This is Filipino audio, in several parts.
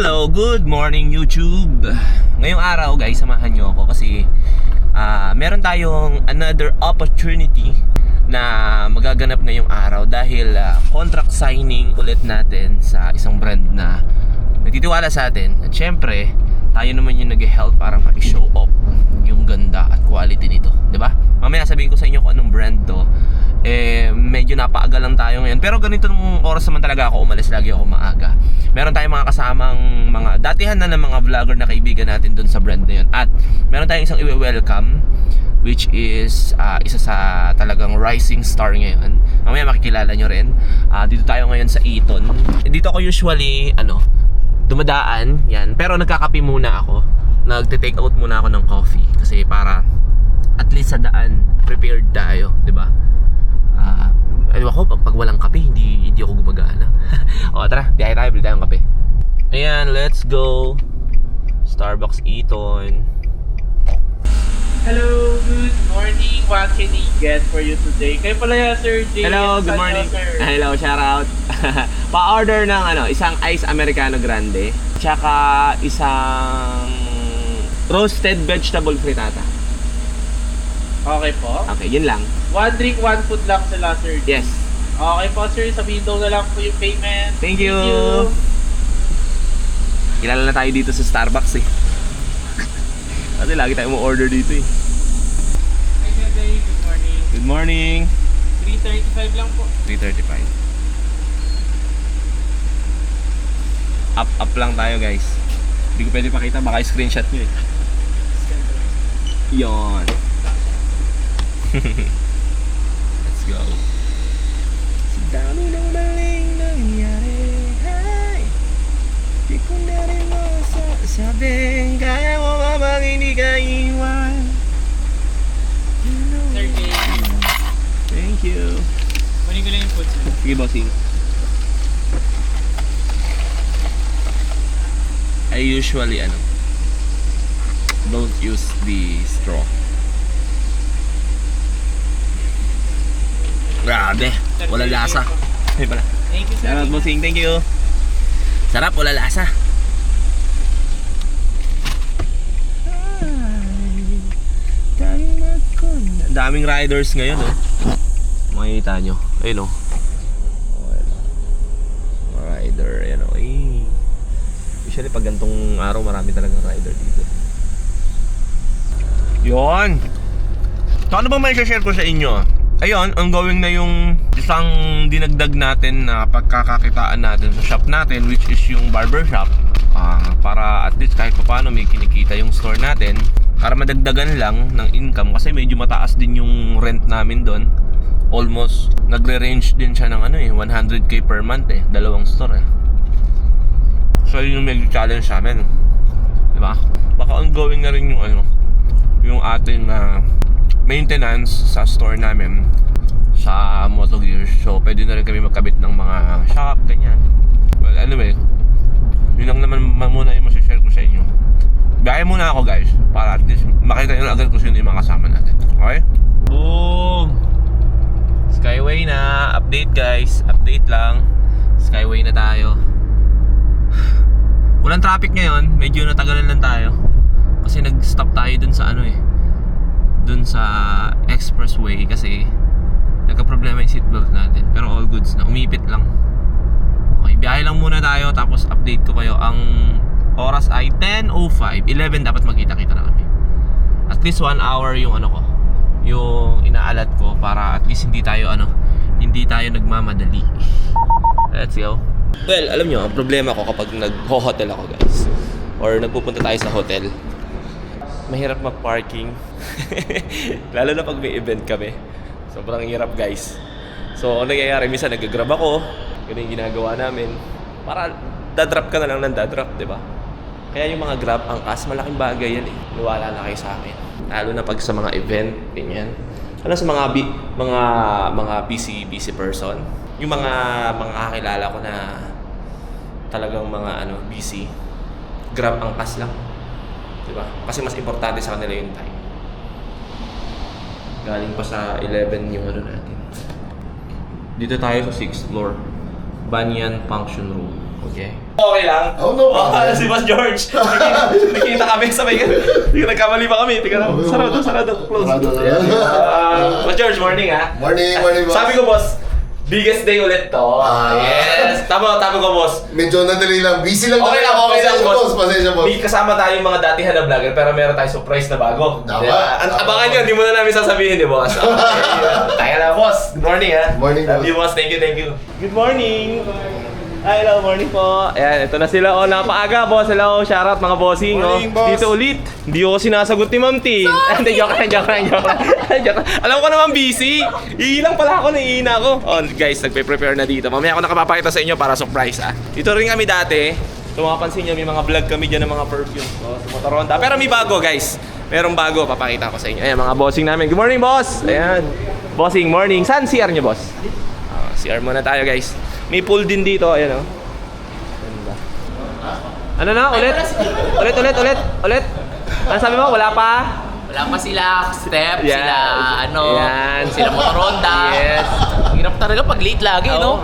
Hello, good morning YouTube. Ngayong araw guys, samahan nyo ako kasi meron tayong another opportunity na magaganap ngayong araw dahil contract signing ulit natin sa isang brand na nagtitiwala sa atin. At syempre, tayo naman yung nag-help para ma-show off yung ganda at quality nito, 'di ba? Mamaya sabihin ko sa inyo kung anong brand to. Medyo napaaga lang tayo ngayon. Pero ganito nung oras naman talaga ako umalis, lagi ako maaga. Meron tayong mga kasamang mga datihan na ng mga vlogger na kaibigan natin dun sa brand na yun. At meron tayong isang i-welcome, which is isa sa talagang rising star ngayon. Mamaya makikilala nyo rin. Dito tayo ngayon sa Eton. Dito ako usually dumadaan yan. Pero nagkakape muna ako. Nagte-take out muna ako ng coffee. Kasi para at least sa daan prepared tayo, 'di ba? Ako, pag walang kape, hindi ako gumagana. O tara, biyahe tayo, bili tayong kape. Ayan, let's go. Starbucks Eton. Hello, good morning. What can I get for you today? Kayo pala yan, Sir Jay. Hello, good morning. Hello, shout out. Pa-order ng isang Ice Americano Grande, tsaka isang roasted vegetable frittata. Okay po. Okay, yun lang. One drink, one food lang sila, Sir Jay. Yes. Okay po, sir. Sa window na lang po yung payment. Thank you. Kilala na tayo dito sa Starbucks eh. Kasi lagi tayo mo order dito eh. Hi, Sir Jay. Good morning. Good morning. 3:35 lang po. 3:35. Up lang tayo guys. Hindi ko pwede pakita, baka screenshot nyo eh. Yon. Let's go. Sa dami ng maling nangyari, ay, di ko na rin masasabing kaya mo ba bang hindi ka iwan? Sir Jay. Thank you. Kunin ko lang yung food, sir. Sige, bossing. I usually don't use the straw. Grabe, wala lasa. Ay pala. Thank you, sir. Salamat, bossing. Thank you. Sarap, wala lasa. Daming riders ngayon, oh. Makikita nyo. Ayun, oh. Rider, ayan, oh. Usually pag gantong araw, marami talagang rider dito. Yon. So, ano ba may share ko sa inyo? Ayun, ongoing na yung isang dinagdag natin na pagkakakitaan natin sa shop natin, which is yung barber shop. Para at least kahit paano may kinikita yung store natin, para madagdagan lang ng income kasi medyo mataas din yung rent namin doon. Almost nagre-range din siya ng 100k per month eh, dalawang store eh. So yun yung medyo challenge sa amin, di ba? Baka ongoing na rin yung yung ating maintenance sa store namin sa Moto Gears. So pwede na rin kami magkabit ng mga shock, ganyan. Well, anyway, yun lang naman muna yung masishare ko sa inyo. Biyahe muna ako guys, para at least makita nyo agad kung sino yung mga kasama natin. Okay? Boom! Skyway na. Update guys, update lang. Skyway na tayo. Walang traffic ngayon, medyo natagalan lang tayo kasi nag-stop tayo dun sa dun sa expressway kasi nagka-problema yung seatbelt natin. Pero all goods na, umipit lang. Okay, biyahe lang muna tayo tapos update ko kayo. Ang oras ay 10:05. 11 dapat magkita-kita na kami. At least 1 hour yung yung inaalat ko para at least hindi tayo nagmamadali. Let's go. Well, alam nyo, ang problema ko kapag nag-hotel ako guys, or nagpupunta tayo sa hotel, mahirap mag-parking. Lalo na pag may event kami, sobrang hirap guys. So ang nangyayari, minsan nag-grab ako, ganun yung ginagawa namin, para dadrop ka na lang ng dadrop, diba? Kaya yung mga grab angkas, malaking bagay yan eh. Niwala na kayo sa akin. Lalo na pag sa mga event, ganyan. Ano sa mga busy person, yung mga kakilala ko na talagang mga busy, grab angkas lang, diba? Kasi mas importante sa kanila yung time. Galing pa sa 11 yung natin. Dito tayo sa 6th floor, Banyan Function Room. Okay? Okay lang? Oh, no problem. Si Boss George. Nakita kami, sabay ka. Nagkamali pa kami. Tika lang. Sarado. Close. Boss George, morning ha. Morning, boss. Sabi ko, boss, biggest day ulit to. Yes. Tama ko, boss. Medyo nadali lang. Busy lang. Okay lang, boss. Pasensya, boss. May kasama tayong mga datihan na vlogger pero meron tayong surprise na bago. Tama. Abangan nyo, hindi mo na namin sasabihin, di boss? Okay. Kaya na, boss. Good morning, ha? Morning, Love boss. you, boss. Thank you. Good morning. Hi, hello, morning po. Ayan, ito na sila. Oh, napaaga, boss. Hello, shoutout mga bossing. Morning, oh. boss. Dito ulit. Hindi ako sinasagot ni Ma'am T. Hindi, joke lang. Alam ko naman busy. Iilang pala ako, naiina ako. Oh, guys, nagpe-prepare na dito. Mamaya ako nakapapakita sa inyo para surprise, ah. Dito rin kami dati. Kung mapapansin nyo, may mga vlog kami dyan ng mga perfume. Oh, sa Motoronda. Pero may bago, guys. Merong bago, papakita ko sa inyo. Ayan, mga bossing namin. Good morning, boss. Ayan. Bossing, morning. Saan CR nyo, boss? CR muna tayo, guys. May pool din dito, ayan, oh. Ganda. Ano na? Ulit? Ano sabi mo? Wala pa? Wala pa sila step, Yan. sila Yan. sila Motoronda. Yes. Ang hirap talaga pag late lagi, no?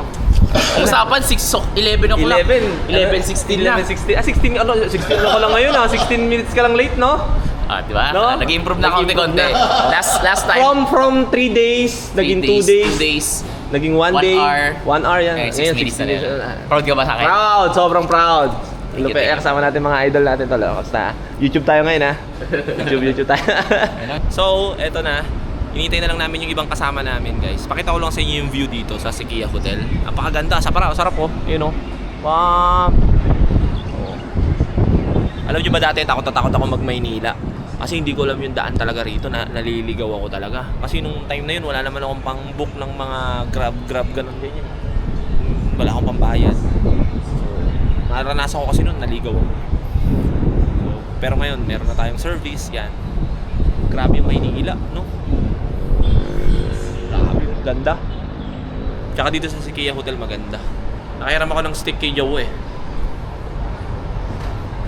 Ang usapan 11 o'clock. 11:16 na. 16 ako lang ngayon, 16 minutes ka lang late, no? Ah, di ba? No? Nag-improve na Nag-improve konti-konti. na. Last time. From 3 days, naging 2 days. Naging 1 1 day. hour. 1 hour yan. Eh, 6 Ngayon, minutes 60 na rin. Proud ka ba sa akin? Proud, sobrang proud. Thank you, Lupe, thank you. kasama natin mga idol natin tol. Basta YouTube tayo ngayon, ha. YouTube tayo. So, eto na. Hinihintay na lang namin yung ibang kasama namin, guys. Pakita ko lang sa inyo yung view dito sa Sikia Hotel. Napakaganda, sarap oh. Yun oh. Wow. Oh. Alam nyo ba dati takot ako mag-Maynila? Kasi hindi ko alam yung daan talaga rito, na naliligaw ako talaga. Kasi nung time na yun, wala naman akong pang book ng mga grab ganun ganyan. Wala akong pambayad. So, naranasan ko kasi nun, naligaw ako. So, pero ngayon, meron na tayong service, yan. Grabe yung Maynila, no? Grabe, ganda. Tsaka dito sa Sikia Hotel, maganda. Nakahiram ako ng stick kay Joe eh.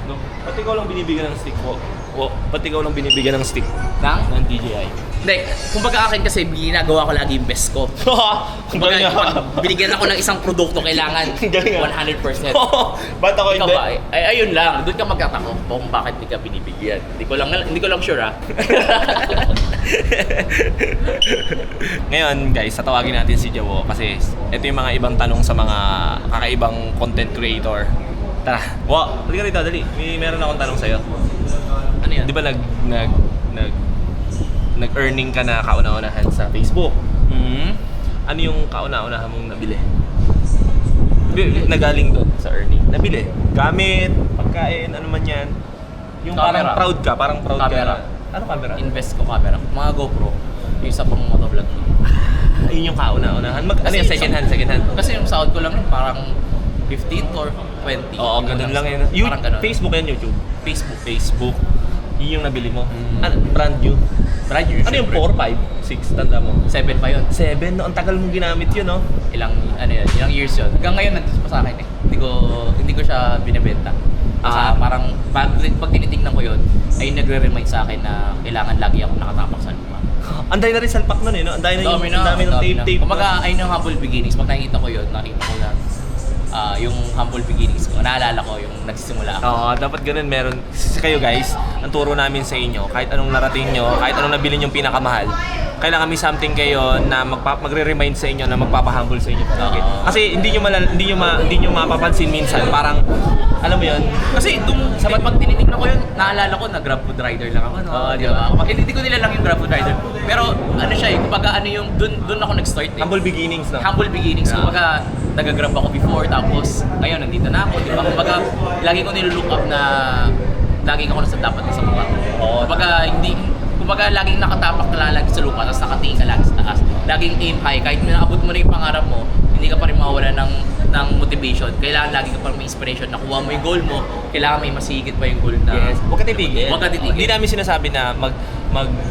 No? Ba't ikaw lang binibigyan ng stick mo? Ba't ikaw lang binibigyan ng stick ng DJI? Hindi, kumbaga akin kasi ginagawa ko lagi yung best ko. Kumbaga, Galing pag nga. binigyan ako ng isang produkto, kailangan Galing nga. 100%. Ba't ako Ikaw hindi? ba? Ay, ayun lang. Doon ka magtatako kung bakit hindi ka binibigyan. Hindi ko lang sure, ha? Ngayon guys, tatawagin natin si Jawo kasi ito yung mga ibang tanong sa mga kakaibang content creator. Tara, halika rito, dali. Meron akong tanong sa'yo. Ano yan? Di ba nag-earning ka na kauna-unahan sa Facebook? Ano yung kauna-unahan mong nabili? Nagaling doon sa earning. Nabili? Gamit, pagkain, ano man yan. Yung Camera. parang proud Camera. ka. Ano camera? Invest ko camera. Mga GoPro. Yung isa pang motovlog ko. Ayun yung kauna-unahan. Ano Kasi yung second hand? Kasi yung sahod ko lang yun, parang 15 or 20. Oo, ganun lang yun. Parang ganun. Facebook yan, YouTube? Facebook. Yun yung nabili mo? Ano, brand new? Brand new, Ano yung syempre. 4, 5, 6? Tanda mo? 7 pa yun. 7? No, ang tagal mong ginamit yun, no? Ilang years yun. Hanggang ngayon nandito pa sa akin eh. Hindi ko siya binebenta. Parang pag tinitingnan ko yun, ay nagre-remind sa akin na kailangan lagi ako nakatapak sa lupa. Anday na rin salpak nun eh, no? Anday na yung dami ng tape. Kumbaga, ayun yung humble beginnings. Pag nakikita ko yun, nakita ko na yung humble beginnings ko. Naalala ko yung nagsisimula ako. Oo, dapat ganun meron. Kayo guys, ang turo namin sa inyo, kahit anong narating nyo, kahit anong nabili nyo pinakamahal, kailangan may something kayo na magre-remind sa inyo na magpapahumble sa inyo palagi. Kasi hindi nyo mapapansin minsan, parang alam mo yun? Kasi pag tinitingnan ko yun, naalala ko na Grab food rider lang ako, no? Di ba? Hindi ko nila lang yung Grab food rider. Pero ano siya eh, kumbaga doon ako nag-start eh. Humble beginnings, no? Humble beginnings. Yeah. Kumbaga, nag-grab ako before, tapos ngayon nandito na ako, di ba? Kumbaga, lagi ko nilook up na laging ako nasa dapat na sa mukha. Oo. Kumbaga, laging nakatapak na lagi sa lupa, tapos nakatingin ka lagi sa taas. Laging aim high, kahit naabot mo na yung pangarap mo, hindi ka pa rin mawawala ng motivation. Kailangan lagi ka pa may inspiration na kuha mo yung goal mo, kailangan may masigit pa yung goal na... Yes. Huwag ka titigil. Huwag ka titigil. Hindi namin sinasabi na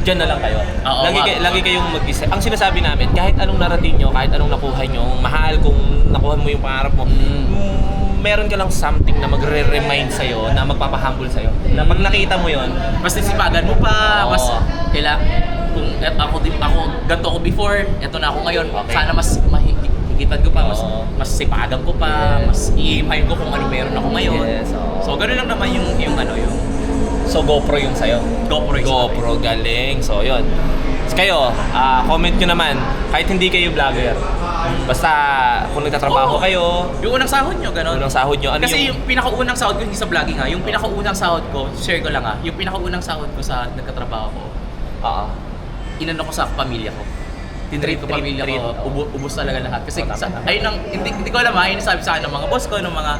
dyan na lang kayo. Oo, lagi kayong mag-isa. Ang sinasabi namin, kahit anong narating nyo, kahit anong nakuha nyo, mahal kung nakuha mo yung pangarap mo, meron ka lang something na magre-remind sa'yo, na magpapahumble sa'yo. Na pag nakita mo yon, Mas nisipagan mo pa, Oo. mas kung ako ganito ako before, eto na ako ngayon. Okay. Sana mas higitan ko pa, mas sipagan ko pa, Yes. mas i-aim ko kung ano meron ako ngayon. Yes, oo. So gano'n lang naman yung So GoPro yung sa'yo? GoPro yung GoPro, galing. So yun. Kayo, comment nyo naman, kahit hindi kayo vlogger. Basta kung nagtatrabaho kayo, Yung unang sahod nyo, gano'n. unang sahod nyo, ano Kasi yung... yung pinakaunang sahod ko, hindi sa vlogging ha, yung pinakaunang sahod ko, share ko lang ha, yung pinakaunang sahod ko sa nagkatrabaho ko, Oo. inano ko sa pamilya ko. Tinreat ko pamilya ko, ubos talaga lahat. Kasi ayun ang, hindi ko alam ha, ayun sabi sa akin ng mga boss ko, ng mga,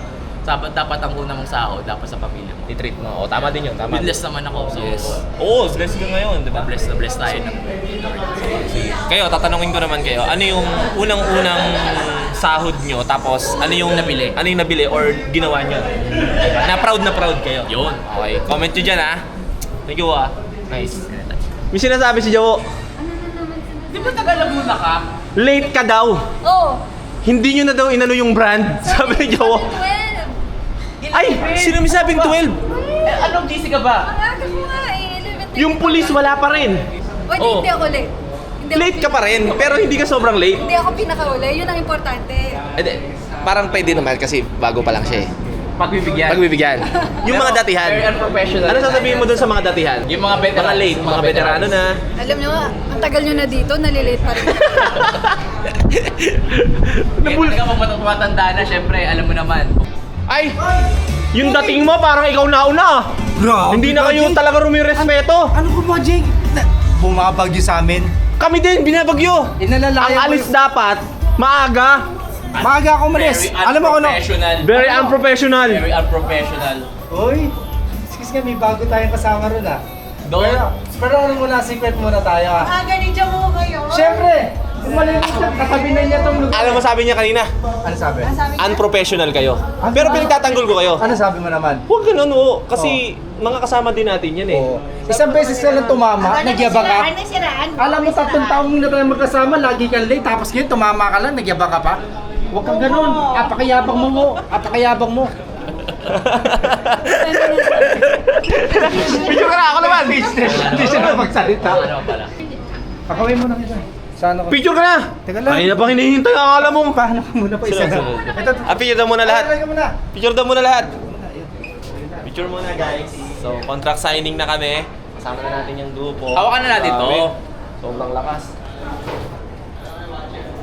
dapat ang unang mong sahod, dapat sa pamilya mo. I-treat mo. O, tama din yun, tama. Blessed naman ako, so Yes. Oo, blessed ka ngayon, di ba? blessed na blessed tayo ng Sige. Kayo, tatanungin ko naman kayo, ano yung unang-unang sahod nyo, tapos ano yung Nabili. Ano yung nabili or ginawa nyo? Diba? Na proud kayo. Yun. Okay, comment nyo dyan ha. Thank you ah. Nice. May sinasabi si Jawo, Di ba Tagalaguna ka? late ka daw. Oh, Hindi nyo na daw inano yung brand. Sabi ni Jawo. 12. Ay, sino may sabing 12? Anong GC ka ba? Ang aga ko nga eh, 11. Yung pulis wala pa rin. O, hindi, Oh. hindi ako late. Hindi ako Late ka pa rin, pero hindi ka sobrang late. Hindi ako pinakauli, yun ang importante. Parang pwede naman kasi bago pa lang siya eh. Pagbibigyan. Pagbibigyan. Yung mga datihan. Very unprofessional. Ano sasabihin mo dun sa mga datihan? Yung mga veterans. Mga late, mga veterano na. Alam nyo nga, ang tagal nyo na dito, nalilate pa rin. Kaya talaga pag matanda na, syempre, alam mo naman. Ay! Yung dating mo parang ikaw nauna. Grabe Hindi na ka, kayo Jake. talaga rumirespeto. Ano ko ba, Jake? Bumabagyo sa amin. Kami din, binabagyo. Ang Inalalaya alis dapat, maaga. Maaga ako umalis. Alam mo kung ano? Very unprofessional. Very unprofessional. Uy, excuse nga, may bago tayong kasama ron ah. Doon. Pero ano muna, secret muna tayo ah. Aga ni Jamo kayo. Siyempre, umalimot siya, katabi na niya tong lugar. Alam mo sabi niya kanina, Ano sabi? unprofessional kayo. Pero pinagtatanggol ko kayo. Ano sabi mo naman? Huwag ganun oh, kasi mga kasama din natin yan eh. Oo. Isang beses ka lang tumama, nagyabang ka. Alam mo, 3 taong na tayo magkasama, lagi kang late, tapos ngayon tumama ka lang, nagyabang ka pa. Huwag kang ganun, apakayabang mo, apakayabang mo. Picture ka na, ako naman. Hindi siya na magsalita. Ano pala? Pakawin mo na kita. Saan ako? Picture ka na. Teka lang. Ay na pang hinihintay ang akala mo. Paano ka muna pa isa na? Ito, Picture daw muna lahat. Ay, muna. Picture daw muna lahat. Picture muna guys. So, contract signing na kami. Kasama na natin yung grupo. Hawakan na natin to. Grabe. Sobrang lakas.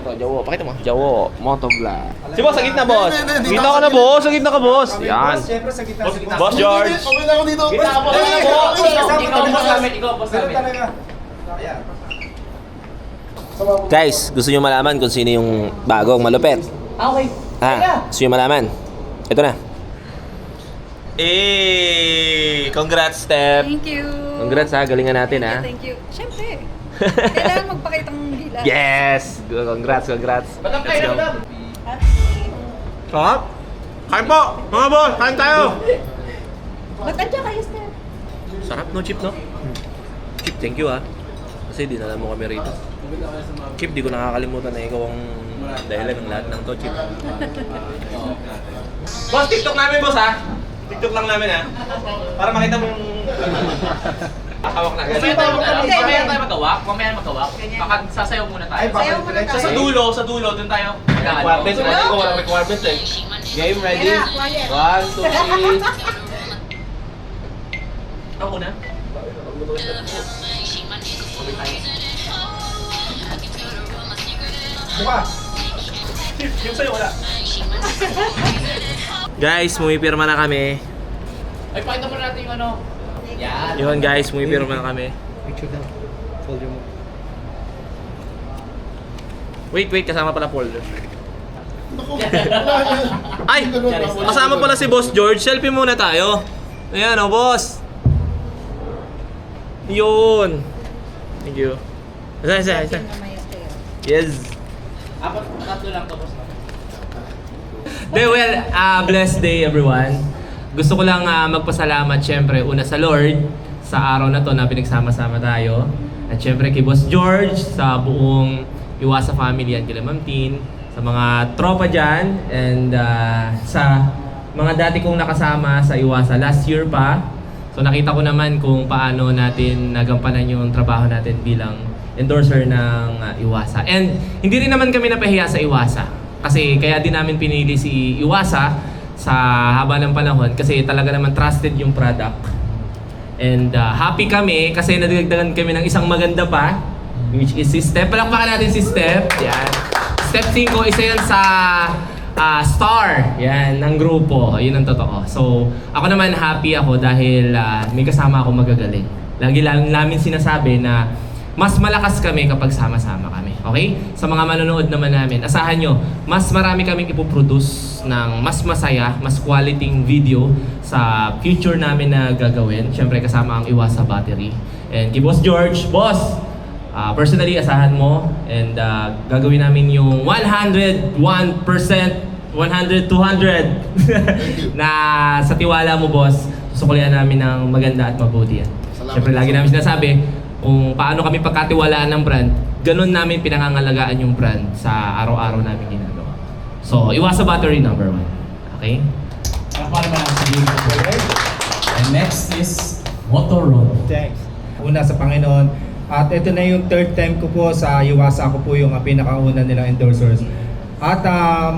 Ito, Jawo. Pakita mo. Jawo, motovlog. Si boss, sa gitna, boss. Gitna ka na, boss. Sa gitna ka, boss. Yan. Siyempre sa gitna. Boss George. Okay na ako dito. Kita ka po. Hey, Ikaw hey, ang boss namin. Ikaw ang boss Pero namin. talaga. Ayan. Guys, gusto nyo malaman kung sino yung bagong malupet? Okay. Gusto nyo malaman? Ito na. Congrats, Steph. Thank you. Congrats ha, galingan natin ha. Thank you. Siyempre. Kailangan magpakitang gila. Yes! Congrats. Ba't ang kayo na? Sarap! Kain po! Mga boss, kain tayo! Ba't andyan kayo, Steph? Sarap no, Chip no? Chip, thank you ha. Kasi dinala mo kami rito. Chip, di ko nakakalimutan na ikaw ang dahilan ng lahat ng to, Chip. Boss, TikTok namin, boss ha? TikTok lang namin ha? Para makita mo yung... Hawak na. Mamaya tayo magawak. Sasayaw muna tayo. Sayaw muna tayo. Sa dulo, dun tayo. Requirements, ready ko walang requirements eh. Game, ready? 1, 2, 3. Ako na? Yung sa'yo wala. Guys, pumipirma na kami. Ay, pakita mo natin yung ano. Yan. Yun guys, pumipirma na kami. Picture daw. Folder mo. Wait, kasama pala folder. Ay! Kasama pala si Boss George. Selfie muna tayo. Ayan o, boss. Yun. Thank you. Isa. Yes. Tatlo lang tapos na. Well, blessed day everyone. Gusto ko lang magpasalamat syempre una sa Lord sa araw na to na pinagsama-sama tayo. At syempre kay Boss George, sa buong Iwasa family at kay Ma'am Tin, sa mga tropa dyan, and sa mga dati kong nakasama sa Iwasa last year pa. So nakita ko naman kung paano natin nagampanan yung trabaho natin bilang endorser ng Iwasa. And hindi rin naman kami napahiya sa Iwasa. Kasi kaya din namin pinili si Iwasa sa haba ng panahon kasi talaga naman trusted yung product. And happy kami kasi nadagdagan kami ng isang maganda pa, which is si Step. Palakpakan natin si Step. Yan. Step 5, isa yan sa star yan ng grupo. Yun ang totoo. So, ako naman happy ako dahil may kasama ako magagaling. Lagi lang namin sinasabi na mas malakas kami kapag sama-sama kami. Okay? Sa mga manonood naman namin, asahan nyo, mas marami kaming ipoproduce ng mas masaya, mas quality video sa future namin na gagawin. Siyempre kasama ang Iwasa Battery. And kay Boss George, Boss! Personally, asahan mo and gagawin namin yung 101%, 100, 200 na sa tiwala mo, boss, susukulian namin ng maganda at mabuti yan. Siyempre, lagi namin sinasabi kung paano kami pagkatiwalaan ng brand, ganun namin pinangangalagaan yung brand sa araw-araw namin ginagawa. So, Iwasa Battery number 1. Okay? Para naman ang sabihin ko. And next is Motorrad. Thanks. Una sa Panginoon. At ito na yung third time ko po sa Iwasa. Ako po yung pinakauna nilang endorsers. At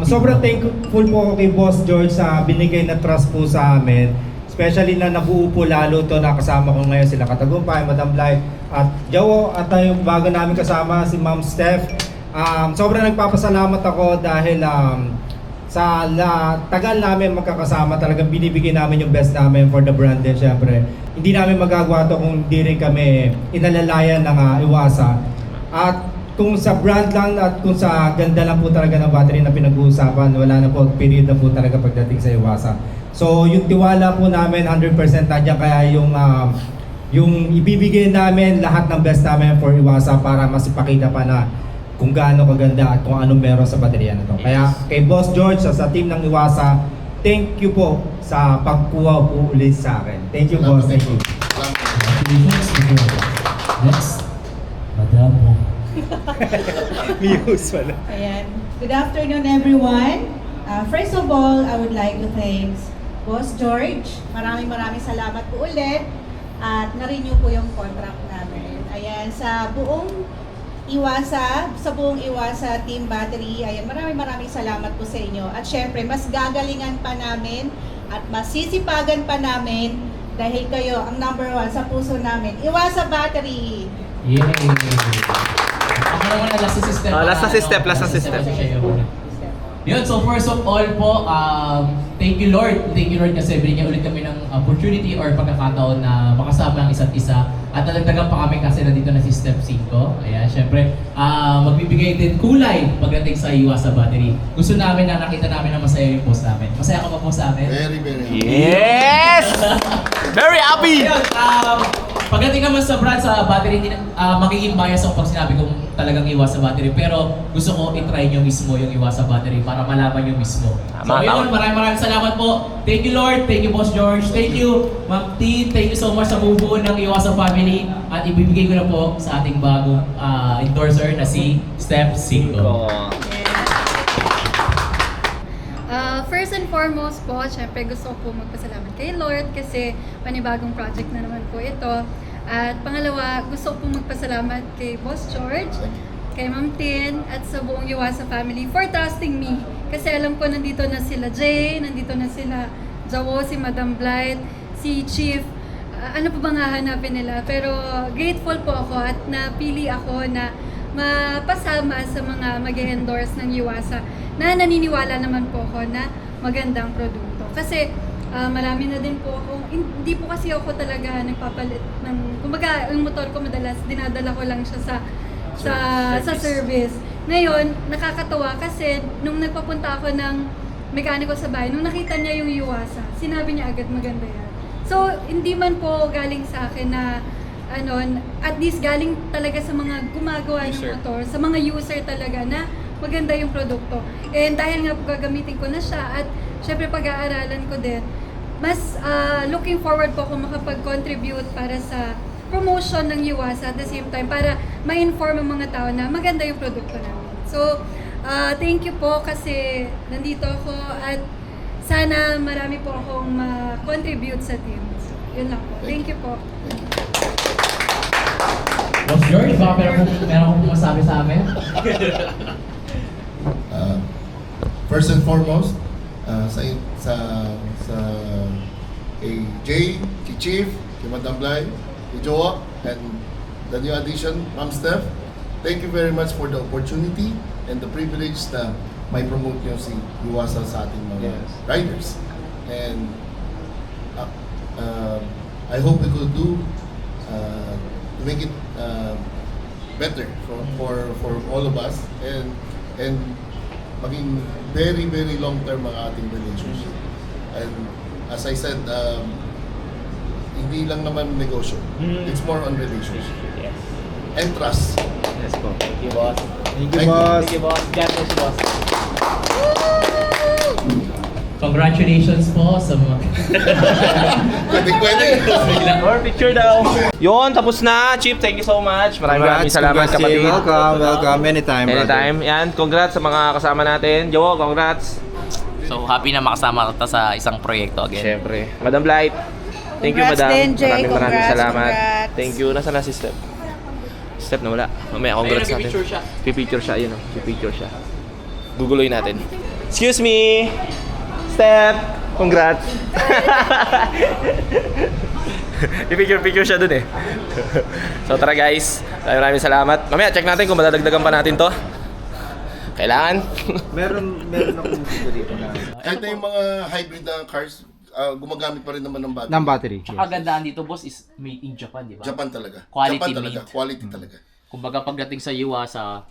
sobrang thankful po ako kay Boss George sa binigay na trust po sa amin. Especially na nabuo po lalo to na kasama ko ngayon sila Katagumpay, Madam Blight, at Jawo, at yung bago namin kasama si Ma'am Steph. Sobrang nagpapasalamat ako dahil sa tagal namin magkakasama, talagang binibigay namin yung best namin for the brand din syempre. Hindi namin magagawa to kung hindi rin kami inalalayan ng Iwasa. At kung sa brand lang at kung sa ganda lang po talaga ng battery na pinag-uusapan, wala na po, period na po talaga pagdating sa Iwasa. So yung tiwala po namin 100% nandiyan, kaya yung ibibigay namin lahat ng best namin for Iwasa para mas ipakita pa na kung gaano kaganda at kung anong meron sa baterya na to. Kaya kay Boss George sa team ng Iwasa, thank you po sa pagkuha po ulit sa akin. Thank you, boss. Thank you. Next, Madam. Muse pala. Ayan. Good afternoon, everyone. First of all, I would like to thank Boss George. Maraming salamat po ulit. At na-renew po yung contract namin. Ayan, sa buong Iwasa Team Battery. Ayan, maraming salamat po sa inyo. At syempre, mas gagalingan pa namin at masisipagan pa namin dahil kayo ang number 1 sa puso namin. Iwasa Battery! Yay! Ako naman na last assistant. Last assistant, last assistant. Yun, so first of all po, thank you Lord. Thank you Lord kasi binigyan ulit kami ng opportunity or pagkakataon na makasama ang isa't isa. At nadagdagan pa kami kasi nandito na si Step 5. Ayan, syempre, magbibigay din kulay pagdating sa Iwasa Battery. Gusto namin na nakita namin na masaya yung post namin. Masaya ka ba po sa amin? Very, very happy. Yes! Very happy! Ayun, pagdating naman sa brand, sa battery, magiging bias ako pag sinabi kong talagang Iwasa Battery. Pero gusto ko i-try nyo mismo yung Iwasa Battery para malaman nyo mismo. So ayun, maraming salamat po. Thank you Lord, thank you Boss George, thank you Ma'am T, thank you so much sa bubuo ng Iwasa family. At ibibigay ko na po sa ating bagong endorser na si Step 5. First and foremost po, syempre gusto ko po magpasalamat kay Lord kasi panibagong project na naman po ito. At pangalawa, gusto ko po magpasalamat kay Boss George, kay Ma'am Tin, at sa buong Iwasa family for trusting me. Kasi alam ko nandito na sila Jay, nandito na sila Jawo, si Madam Blight, si Chief. Ano pa bang hahanapin nila? Pero grateful po ako at napili ako na mapasama sa mga mag-endorse ng Iwasa na naniniwala naman po ako na magandang produkto. Kasi marami na din po ako, hindi po kasi ako talaga nagpapalit ng, kumbaga yung motor ko madalas dinadala ko lang siya sa service. Ngayon, nakakatawa kasi nung nagpapunta ako ng mekaniko sa bahay, nung nakita niya yung Iwasa, sinabi niya agad maganda yan. So, hindi man po galing sa akin na at least galing talaga sa mga gumagawa ng motor, sa mga user talaga na maganda yung produkto. And dahil nga po gagamitin ko na siya at syempre pag-aaralan ko din, mas looking forward po ako makapag-contribute para sa promotion ng Iwasa at the same time para ma-inform ang mga tao na maganda yung produkto namin. So, thank you po kasi nandito ako at sana marami po akong ma-contribute sa team. So, yun lang po. Thank you po. Boss George, baka meron akong masabi sa amin? first and foremost, sa kay Jay, kay Chief, kay Madam Blay, kay Jowa, and the new addition, Ma'am Steph. Thank you very much for the opportunity and the privilege na may promote nyo si Iwasa sa ating mga riders. And I hope we could do to make it better for all of us and maging very long term ang ating relationship. And as I said, hindi lang naman negosyo. It's more on relationship. Yes. And trust. Yes po. Thank you, boss. Thank you, boss. Thank you, boss. God bless you, boss. Congratulations po sa mga... Pwede. More picture daw. Yun, tapos na. Chief, thank you so much. Maraming salamat kapatid. Welcome. Anytime, Anytime. Yan, congrats sa mga kasama natin. Jowo, congrats. So happy na makasama kita sa isang proyekto again. Siyempre. Madam Blight. Thank you, Congrats madam. din, Jay. Maraming Congrats, salamat. congrats. Thank you. Nasaan na si Steph? Steph na wala. Mamaya, congrats natin. Picture siya. Pipicture siya, yun o. Pipicture siya. Guguloy natin. Excuse me! Steph! Congrats! Pipicture siya dun eh. So tara guys. Maraming salamat. Mamaya, check natin kung madadagdagan pa natin to. Kailangan. Meron akong dito dito na Kahit na yung mga hybrid na cars, gumagamit pa rin naman ng battery. ng battery. Ang kagandahan dito, boss, is made in Japan, di ba? Japan talaga. Quality Japan talaga. made. Quality talaga. Kumbaga pagdating sa Yuasa,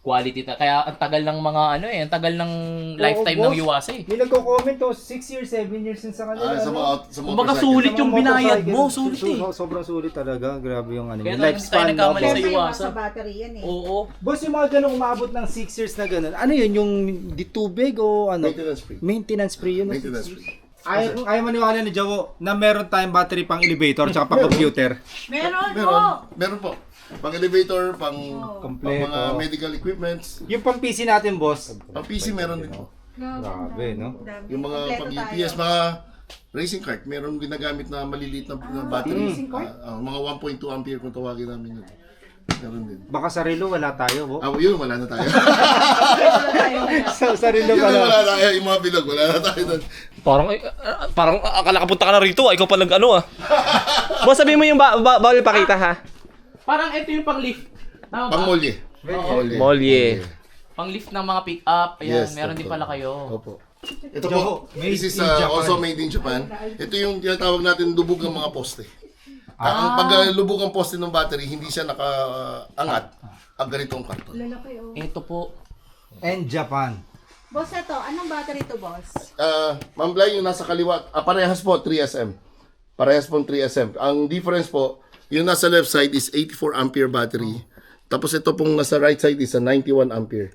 quality kaya ang tagal ng mga ang tagal ng lifetime ng Yuasa eh. May nagko-comment 6 years, 7 years din sa kanila. Sa mga Kumbaga motorcycle. sulit yung binayad mo, sulit eh. Sobrang sulit talaga. Grabe yung ano. Kaya Yung talagang tayo nagkamali sa Siyempre, Yuasa. sa battery yan eh. Oo. Boss, yung mga ganun umabot ng 6 years na ganun. Ano yun? Yung di tubig o ano? Maintenance free. Maintenance free yun. Maintenance free. Ayaw maniwala ni Jawo na meron tayong battery pang elevator tsaka pang computer. Meron po. Pang elevator, pang Kompleto. mga medical equipments. Yung pang PC natin, boss. Pang PC meron din po. Grabe, no? Yung mga pang UPS, mga racing cart, meron ginagamit na maliliit na battery. Mga 1.2 ampere kung tawagin namin yun. Meron din. Baka sa relo wala tayo, bo. Yun, wala na tayo. Sa relo Yun, wala pala. tayo. Yung mga bilog, wala na tayo doon. Parang akala kapunta ka na rito. Ikaw pa nag-ano ah. Boss, sabihin mo yung bawal pakita ha. Parang ito yung pang-lift. Tama ba? Pang molye. Molye. Pang-lift ng mga pick-up. Ayan, Yes, meron din totoo. pala kayo. Opo. Ito po, this is also made in Japan. Ito yung tinatawag natin lubog ng mga poste. Ang paglubog ng poste ng battery, hindi siya nakaangat. Ang ganitong karton. Ito po. And Japan. Boss, ito, anong battery to, boss? Ma'am Blay, yung nasa kaliwa, parehas po 3SM. Parehas po 3SM. Ang difference po, yung nasa left side is 84 ampere battery. Tapos ito pong nasa right side is a 91 ampere.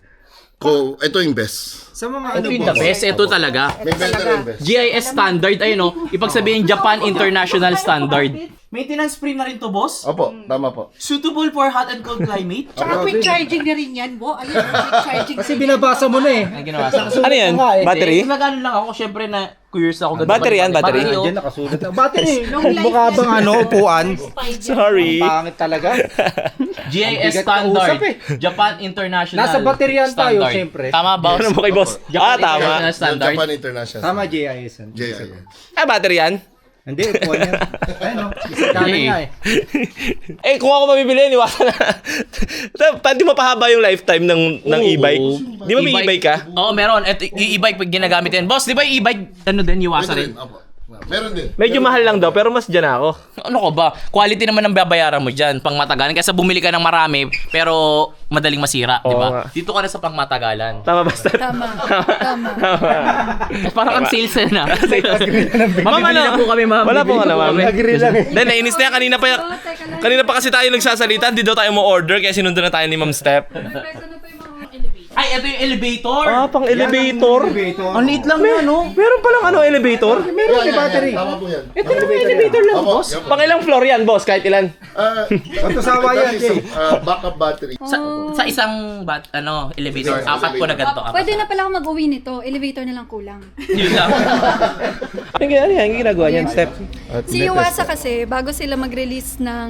Ito yung best. Sa mga Ito yung the best. Ito talaga. May better and best. GIS standard, ayun o. Ibig sabihin Japan International Standard. Maintenance free na rin to, boss? Opo, tama po. Suitable for hot and cold climate? Tsaka quick charging na rin yan, bo. Ayun, quick charging. Kasi binabasa mo na eh. Ang ginawa sa Ano yan? Battery? Nag-ano lang ako, syempre na curious ako. Battery yan, battery. oh. Diyan nakasulat na. Battery. Nung life Mukha bang ano, upuan? Sorry. Pangit talaga. GIS Bigat ka standard. usap eh. Japan International Nasa bateryan tayo, Standard. syempre. Tama ba? Ano mo kay boss? Japan Tama. International Standard. Japan International. Tama, JIS. JI. Battery yan? Hindi, upuan yan. Ayun, no? Isa kanan nga eh. Kung ako mabibili, iwasan na. Di mapahaba yung lifetime ng e-bike? Di ba may e-bike ka? Oo, meron. Ito, yung e-bike pag ginagamit yan. Boss, di ba yung e-bike, ano din, Yuasa rin? Opo. Meron din. Medyo mahal lang daw, pero mas dyan ako. Ano ko ba? Quality naman ang babayaran mo dyan, pangmatagalan. Kaysa bumili ka ng marami, pero madaling masira, di Oo ba? nga. Dito ka na sa pangmatagalan. Tama basta. Tama. Parang ang sales na. Ma'am, ano? na po kami, ma'am. Wala po ano, ma'am. Agree lang eh. Then, nainis na yan. Kanina pa kasi tayo nagsasalita. Hindi daw tayo mo order kaya sinundo na tayo ni Ma'am Steph. Ay, ito yung elevator. Pang elevator? Ang liit lang yun, no? Meron palang elevator? Meron may battery. Tama po yan. Ito lang elevator lang, Opo, boss. yan po. Pang ilang floor yan, boss? Kahit ilan? Ito sawa yan, Jay. Backup battery. Sa isang elevator, apat po na ganito. Pwede na pala ako mag-uwi nito. Elevator na lang kulang. Yun lang. Ano yan? Ginagawa niyan, Steph? Si Yuasa kasi, bago sila mag-release ng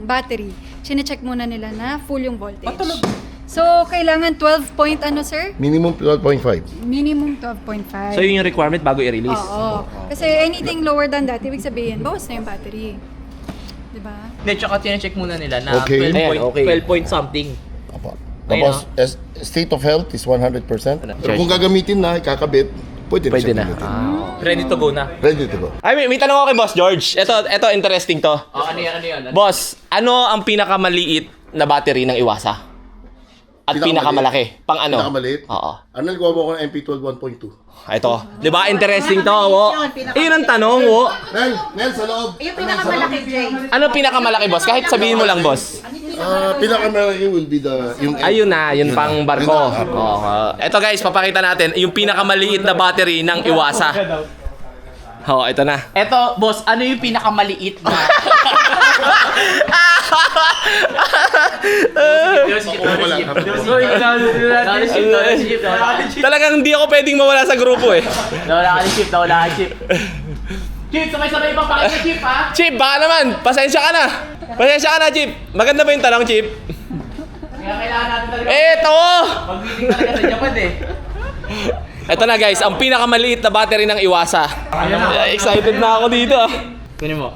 battery, chinecheck muna nila na full yung voltage. So, kailangan 12 point ano, sir? Minimum 12.5. Minimum 12.5. So yun yung requirement bago i-release. Oo. Kasi anything lower than that, ibig sabihin, bawas na yung battery. Diba? Hindi, tsaka tine-check muna nila na Okay. 12 point, Ayan, okay. 12 point something. Apo. Tapos, state of health is 100%. Pero kung gagamitin na, ikakabit, pwede na. Ready to go na. Ready to go. Ay, may tanong ako kay Boss George. Ito interesting to. Oh, ano yan? Boss, ano ang pinakamaliit na battery ng Iwasa? At pinakamalaki? Pang ano? Pinakamaliit? Oo. Ano nagawa mo ko ng MP12 1.2? Ito. Di ba? Interesting to, wo. Yun ang tanong, wo. Nel, sa loob. Yung pinakamalaki, Jay. Ano pinakamalaki, boss? Kahit sabihin mo lang, boss. Pinakamalaki will be the... Yung Ayun na, yun pang barko. Yun na. Oh, ito guys, papakita natin yung pinakamaliit na battery ng Iwasa. Oh, ito na. Eto, boss, ano yung pinakamaliit na? Talagang hindi ako pwedeng mawala sa grupo eh. Nawala ka ni Chip. Chip, sabay-sabay pa pakita Chip, ha? Chip, baka naman. Pasensya ka na. Pasensya ka na, Chip. Maganda ba yung tanong, Chip? Kaya kailangan natin talaga Eto! mag-meeting talaga sa Japan eh. Ito na guys, ang pinakamaliit na battery ng Iwasa. Excited na ako dito. Kunin mo.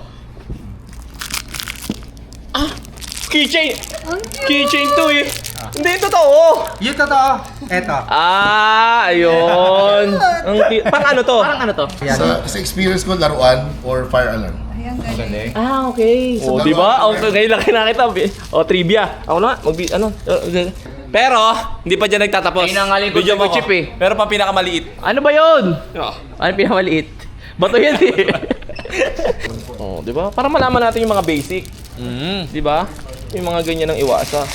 Keychain! Keychain to eh. Hindi, totoo. Yung totoo, eto. Ayun. Pang ano to? Parang ano to? Sa experience ko, laruan or fire alarm. Ayan, galing. Okay. O, di ba? O, ngayon lang kinakita. O, trivia. Ako na, pero, hindi pa dyan nagtatapos. Ayun ang alingkod Video ko, mo, Chip, eh. Pero pang pinakamaliit. Ano ba yun? Oh. Ano yung pinakamaliit? Bato yan eh. Oh, di ba? Para malaman natin yung mga basic. Di ba? Yung mga ganyan ng Iwasa.